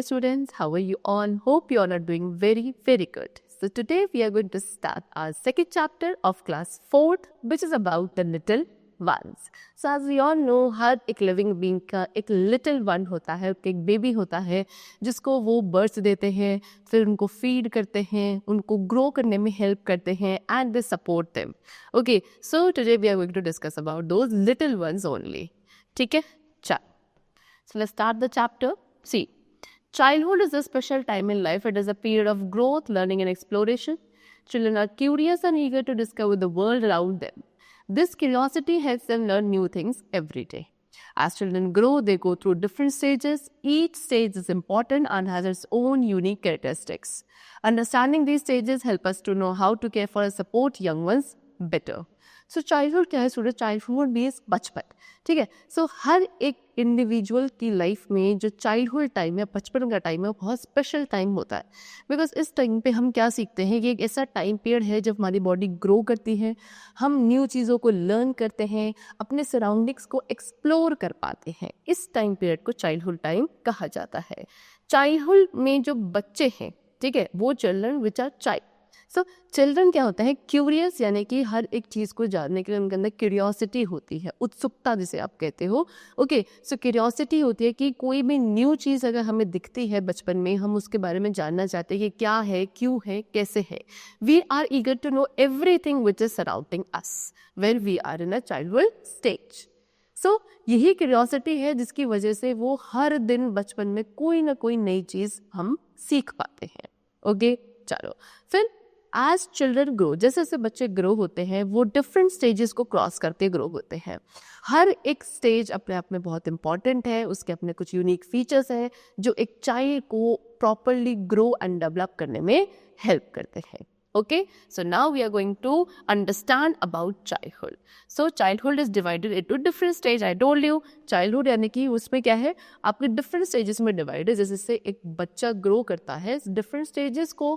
students, how are you all? Hope you all are doing very, very good. So today we are going to start our second chapter of class 4th, which is about the little ones. So as we all know, हर एक living being का एक little one होता है, एक baby होता है जिसको वो birth देते हैं, फिर उनको feed करते हैं, उनको grow करने में help करते हैं and they support them. Okay, so today we are going to discuss about those little ones only. ठीक है? चल. So let's start the chapter. See, childhood is a special time in life. It is a period of growth, learning and exploration. Children are curious and eager to discover the world around them. This curiosity helps them learn new things every day. As children grow, they go through different stages. Each stage is important and has its own unique characteristics. Understanding these stages help us to know how to care for and support young ones better. So childhood क्या है student? Childhood means बचपन. ठीक है. सो हर एक individual की life में जो childhood time है, बचपन का टाइम है, वो बहुत स्पेशल टाइम होता है. बिकॉज इस टाइम पे हम क्या सीखते हैं कि एक ऐसा टाइम पीरियड है जब हमारी बॉडी ग्रो करती है, हम न्यू चीज़ों को लर्न करते हैं, अपने सराउंडिंग्स को एक्सप्लोर कर पाते हैं. इस टाइम पीरियड को चाइल्डहुड टाइम कहा जाता है. चाइल्डहुड में जो बच्चे हैं, ठीक है, वो children which are child. So children क्या होता है? क्यूरियस, यानी कि हर एक चीज़ को जानने के लिए उनके अंदर क्यूरियोसिटी होती है, उत्सुकता जिसे आप कहते हो. ओके, सो क्यूरियोसिटी होती है कि कोई भी न्यू चीज़ अगर हमें दिखती है बचपन में, हम उसके बारे में जानना चाहते हैं कि क्या है, क्यों है, कैसे है. We are eager to know everything which is surrounding us when we are in a childhood stage. So यही क्यूरियोसिटी है जिसकी वजह से वो हर दिन बचपन में कोई ना कोई नई चीज़ हम सीख पाते हैं. ओके, चलो. फिर एज चिल्ड्रन ग्रो, जैसे जैसे बच्चे ग्रो होते हैं वो डिफरेंट स्टेजेस को क्रॉस करते ग्रो होते हैं. हर एक स्टेज अपने आप में बहुत इंपॉर्टेंट है, उसके अपने कुछ यूनिक फीचर्स हैं जो एक चाइल्ड को प्रॉपरली ग्रो एंड डेवलप करने में हेल्प करते हैं. Okay, so now we are going to understand about childhood. So childhood is divided into different stage. I told you childhood यानी कि उसमें क्या है, आपके different stages में divide है. जैसे से एक बच्चा grow करता है, different stages को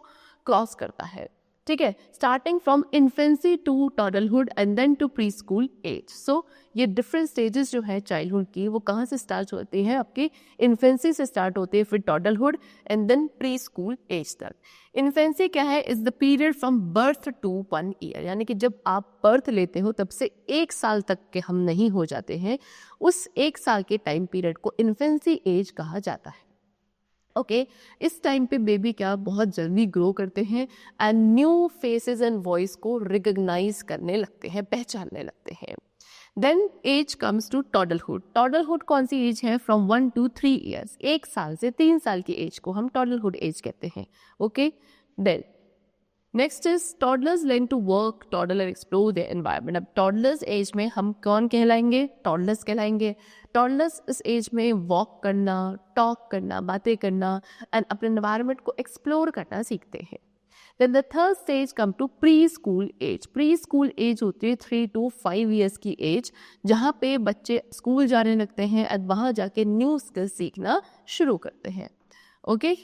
cross करता है. ठीक है, starting from infancy to toddlerhood and then to pre school age. So ये डिफरेंट स्टेजेस जो है चाइल्डहुड की, वो कहाँ से स्टार्ट होती हैं? आपकी इन्फेंसी से स्टार्ट होती है, फिर toddlerhood and then pre school age तक. इन्फेंसी क्या है? Is the period from birth to 1 year, यानी कि जब आप बर्थ लेते हो तब से 1 साल तक के हम नहीं हो जाते हैं, उस 1 साल के टाइम पीरियड को इन्फेंसी एज कहा जाता है. ओके, इस टाइम पे बेबी क्या बहुत जल्दी ग्रो करते हैं and new faces and voice को रिकग्नाइज करने लगते हैं, पहचानने लगते हैं. Then age comes to toddlerhood. Toddlerhood कौन सी एज है? फ्रॉम 1 to 3 ईयर्स, 1 साल से 3 साल की एज को हम टॉडलहुड एज कहते हैं. Okay, then next is toddlers learn to work, toddler explore the environment. अब टॉडलर्स एज में हम कौन कहलाएंगे? टॉडलर्स कहलाएंगे. टॉडलर्स इस एज में वॉक करना, टॉक करना, बातें करना एंड अपने एनवायरनमेंट को एक्सप्लोर करना सीखते हैं. Then the third stage come to pre school age. Pre school age होती है 3 to 5 ईयर्स की एज, जहाँ पे बच्चे स्कूल जाने लगते हैं एंड वहाँ जाके न्यू स्किल्स सीखना शुरू करते हैं. Okay,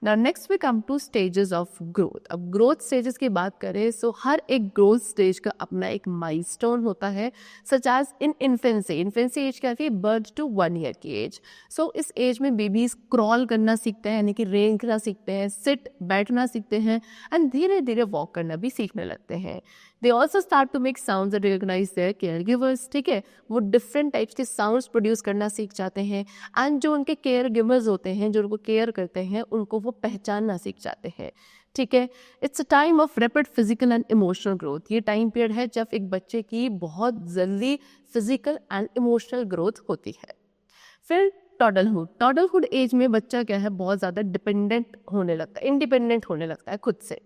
Now next we come to stages of growth. अब growth stages की बात करें, सो हर एक growth stage का अपना एक milestone होता है, such as in infancy. Infancy age क्या है? birth to 1 year की age. So इस age में babies crawl करना सीखते हैं, यानी कि रेंगना सीखते हैं, sit बैठना सीखते हैं एंड धीरे धीरे वॉक करना भी सीखने लगते हैं. They also start to make sounds and recognize their caregivers. ठीक है, वो different types के sounds produce करना सीख जाते हैं एंड जो उनके caregivers होते हैं, जो उनको केयर करते हैं, उनको वो पहचानना सीख जाते हैं. ठीक है, it's a time of rapid physical and emotional growth. ये टाइम पीरियड है जब एक बच्चे की बहुत जल्दी फिजिकल एंड इमोशनल ग्रोथ होती है. फिर टॉडलहुड. टॉडलहुड एज में बच्चा क्या है? बहुत ज़्यादा डिपेंडेंट होने लगता है, इंडिपेंडेंट होने लगता है खुद से.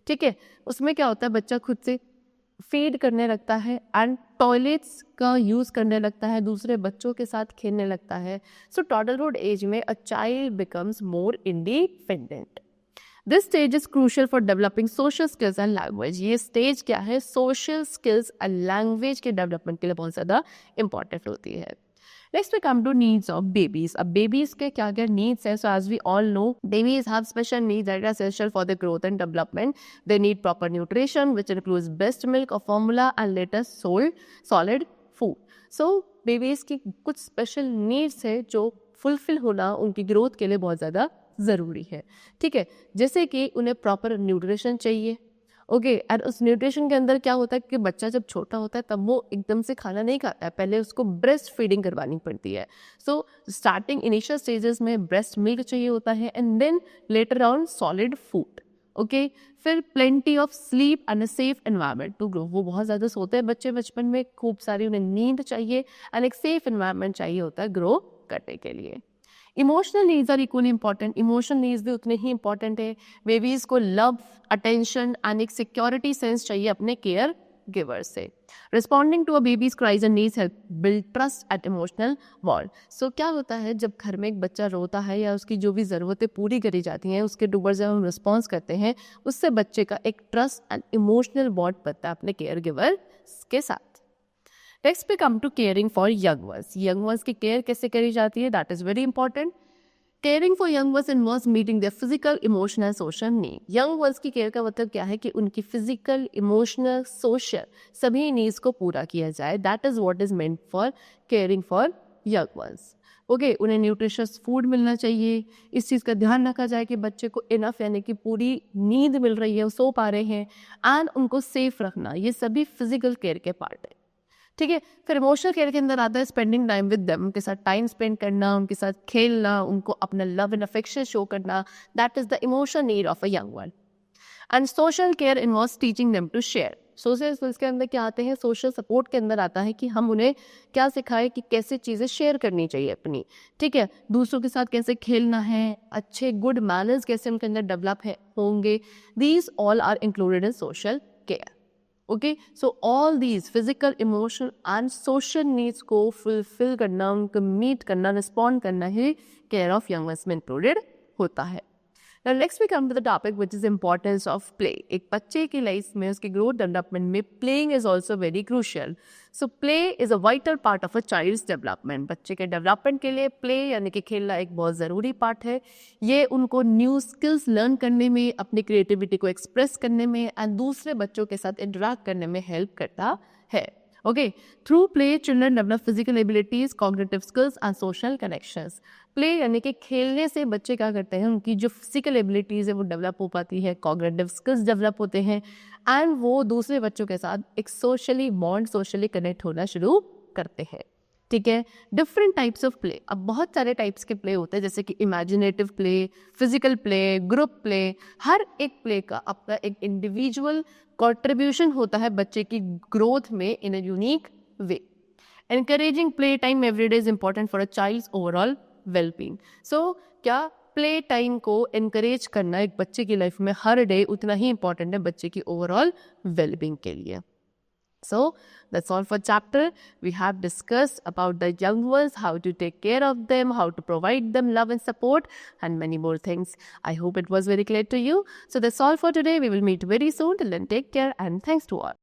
ठीक है, उसमें क्या होता है? बच्चा खुद से फीड करने लगता है एंड टॉयलेट्स का यूज़ करने लगता है, दूसरे बच्चों के साथ खेलने लगता है. सो टॉडलहुड एज में a child becomes more independent. This stage is crucial for developing social skills and language. ये स्टेज क्या है? सोशल स्किल्स एंड लैंग्वेज के डेवलपमेंट के लिए बहुत ज़्यादा इंपॉर्टेंट होती है. Next we come to needs of babies. अब babies के क्या क्या needs है? So as we all know, babies have special needs that are essential for their growth and development. They need proper nutrition, which includes breast milk or formula and later solid food. So babies की कुछ special needs है जो fulfil होना उनकी growth के लिए बहुत ज़्यादा ज़रूरी है, ठीक है। जैसे कि उन्हें प्रॉपर न्यूट्रिशन चाहिए, ओके। एंड उस न्यूट्रिशन के अंदर क्या होता है कि बच्चा जब छोटा होता है तब वो एकदम से खाना नहीं खाता है, पहले उसको ब्रेस्ट फीडिंग करवानी पड़ती है। सो स्टार्टिंग इनिशियल स्टेजेस में ब्रेस्ट मिल्क चाहिए होता है and then later on solid food, okay. फिर plenty of sleep and a safe environment to grow. वो बहुत ज़्यादा सोते हैं बच्चे बचपन में, खूब सारी उन्हें नींद चाहिए एंड एक सेफ एनवायरनमेंट चाहिए होता है ग्रो करने के लिए। Emotional needs are equally important, emotional needs भी उतने ही इंपॉर्टेंट है। बेबीज को लव, अटेंशन एंड एक सिक्योरिटी सेंस चाहिए अपने केयर गिवर से। Responding to a baby's cries and needs help build trust at emotional wall. So क्या होता है जब घर में एक बच्चा रोता है या उसकी जो भी ज़रूरतें पूरी करी जाती हैं उसके टूवर्ड्स जब हम रिस्पॉन्स करते हैं, उससे बच्चे का एक ट्रस्ट एंड इमोशनल बॉन्ड बनता है अपने केयर गिवर के साथ। नेक्स्ट पे come to caring for young ones. Young ones की केयर कैसे करी जाती है, that is very important. Caring for young ones involves meeting their physical, emotional and social need. Young ones की केयर का मतलब क्या है कि उनकी फिजिकल, इमोशनल, सोशल सभी नीड्स को पूरा किया जाए। That is what is meant for caring for young ones, okay. उन्हें न्यूट्रिशियस फूड मिलना चाहिए, इस चीज़ का ध्यान रखा जाए कि बच्चे को इनफ यानी कि पूरी नींद मिल रही है, वो सो पा रहे हैं, एंड उनको सेफ रखना, ये सभी फिजिकल केयर के पार्ट है, ठीक है। फिर इमोशनल केयर के अंदर आता है स्पेंडिंग टाइम विद देम, उनके साथ टाइम स्पेंड करना, उनके साथ खेलना, उनको अपना लव एंड अफेक्शन शो करना। That is the emotional need of a young one. And social care involves teaching them to share. Social skills के अंदर क्या आते हैं, सोशल सपोर्ट के अंदर आता है कि हम उन्हें क्या सिखाएं कि कैसे चीज़ें शेयर करनी चाहिए अपनी, ठीक है। दूसरों के साथ कैसे खेलना है, अच्छे गुड मैनर्स कैसे उनके अंदर डेवलप होंगे। These all are included in social care, okay. So all these physical, emotional and social needs को फुलफिल करना, उनको मीट करना, रिस्पॉन्ड करना ही केयर ऑफ यंग वंस में इंक्लूडेड होता है। Now next we come to the topic which is importance of play. एक बच्चे की लाइफ में उसकी ग्रोथ डेवलपमेंट में playing is also very crucial. So play is a vital part of a child's development. बच्चे के डेवलपमेंट के लिए play यानी कि खेलना एक बहुत ज़रूरी पार्ट है। ये उनको न्यू स्किल्स लर्न करने में, अपनी क्रिएटिविटी को एक्सप्रेस करने में एंड दूसरे बच्चों के साथ इंटरेक्ट करने में हेल्प करता है, okay. Through play children develop physical abilities, cognitive skills and social connections. Play यानी कि खेलने से बच्चे क्या करते हैं, उनकी जो फिजिकल एबिलिटीज़ है वो डेवलप हो पाती है, कॉग्निटिव स्किल्स डेवलप होते हैं एंड वो दूसरे बच्चों के साथ एक सोशली बॉन्ड, सोशली कनेक्ट होना शुरू करते हैं, ठीक है। डिफरेंट टाइप्स ऑफ प्ले, अब बहुत सारे टाइप्स के प्ले होते हैं जैसे कि imaginative play, physical play, group play. हर एक प्ले का अपना एक इंडिविजुअल कंट्रीब्यूशन होता है बच्चे की ग्रोथ में in a unique way. Encouraging play time every day is important for a child's overall wellbeing. So क्या प्ले टाइम को एनकरेज करना एक बच्चे की लाइफ में हर डे उतना ही इंपॉर्टेंट है बच्चे की ओवरऑल वेलबींग के लिए। So that's all for chapter. We have discussed about the young ones, how to take care of them, how to provide them love and support, and many more things. I hope it was very clear to you. So that's all for today. We will meet very soon. Till then, take care and thanks to all.